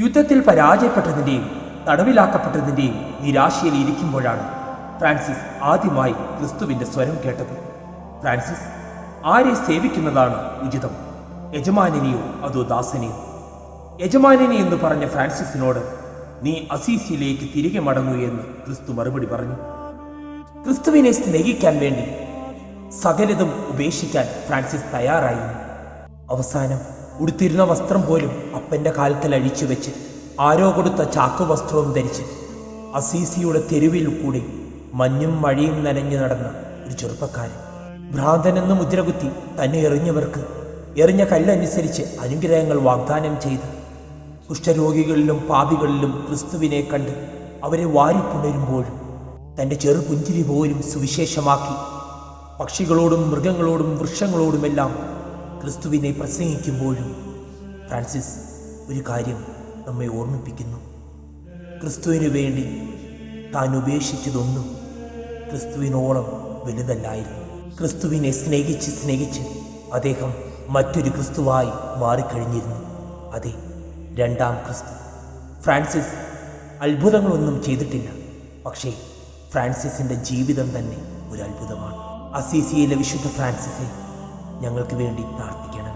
യുദ്ധത്തിൽ പരാജയപ്പെട്ടതിൻ്റെയും തടവിലാക്കപ്പെട്ടതിൻ്റെയും നിരാശയിൽ ഇരിക്കുമ്പോഴാണ് ഫ്രാൻസിസ് ആദ്യമായി ക്രിസ്തുവിൻ്റെ സ്വരം കേട്ടത്. ഫ്രാൻസിസ് ആരെ സേവിക്കുന്നതാണ് ഉചിതം, യജമാനനെയോ അതോ ദാസനെയോ? യജമാനനെ എന്ന് പറഞ്ഞ ഫ്രാൻസിസിനോട് നീ അസീസിയിലേക്ക് തിരികെ മടങ്ങൂ എന്ന് ക്രിസ്തു മറുപടി പറഞ്ഞു. ക്രിസ്തുവിനെ സ്നേഹിക്കാൻ വേണ്ടി സകലതും ഉപേക്ഷിക്കാൻ ഫ്രാൻസിസ് തയ്യാറായിരുന്നു. അവസാനം ഉടുത്തിരുന്ന വസ്ത്രം പോലും അപ്പൻ്റെ കാൽക്കൽ അഴിച്ചു വെച്ച് ആരോ കൊടുത്ത ചാക്കുവസ്ത്രവും ധരിച്ച് അസീസിയുടെ തെരുവിൽ കൂടി മഞ്ഞും മഴയും നനഞ്ഞു നടന്ന ഒരു ചെറുപ്പക്കാരൻ. ഭ്രാന്തനെന്ന് മുദ്രകുത്തി തന്നെ എറിഞ്ഞവർക്ക് എറിഞ്ഞ കല്ലനുസരിച്ച് അനുഗ്രഹങ്ങൾ വാഗ്ദാനം ചെയ്ത് കുഷ്ഠരോഗികളിലും പാപികളിലും ക്രിസ്തുവിനെ കണ്ട് അവരെ വാരിപ്പുണരുമ്പോഴും തൻ്റെ ചെറുപുഞ്ചിരി പോലും സുവിശേഷമാക്കി പക്ഷികളോടും മൃഗങ്ങളോടും വൃക്ഷങ്ങളോടുമെല്ലാം ക്രിസ്തുവിനെ പ്രസംഗിക്കുമ്പോഴും ഫ്രാൻസിസ് ഒരു കാര്യം നമ്മെ ഓർമ്മിപ്പിക്കുന്നു. ക്രിസ്തുവിന് വേണ്ടി താൻ ഉപേക്ഷിച്ചതൊന്നും ക്രിസ്തുവിനോളം വലുതല്ലായിരുന്നു. ക്രിസ്തുവിനെ സ്നേഹിച്ച് അദ്ദേഹം മറ്റൊരു ക്രിസ്തുവായി മാറിക്കഴിഞ്ഞിരുന്നു. അതെ, രണ്ടാം ക്രിസ്തു. ഫ്രാൻസിസ് അത്ഭുതങ്ങളൊന്നും ചെയ്തിട്ടില്ല, പക്ഷേ ഫ്രാൻസിസിൻ്റെ ജീവിതം തന്നെ ഒരു അത്ഭുതമാണ്. അസീസിയിലെ വിശുദ്ധ ഫ്രാൻസിസെ, ഞങ്ങൾക്ക് വേണ്ടി പ്രാർത്ഥിക്കണം.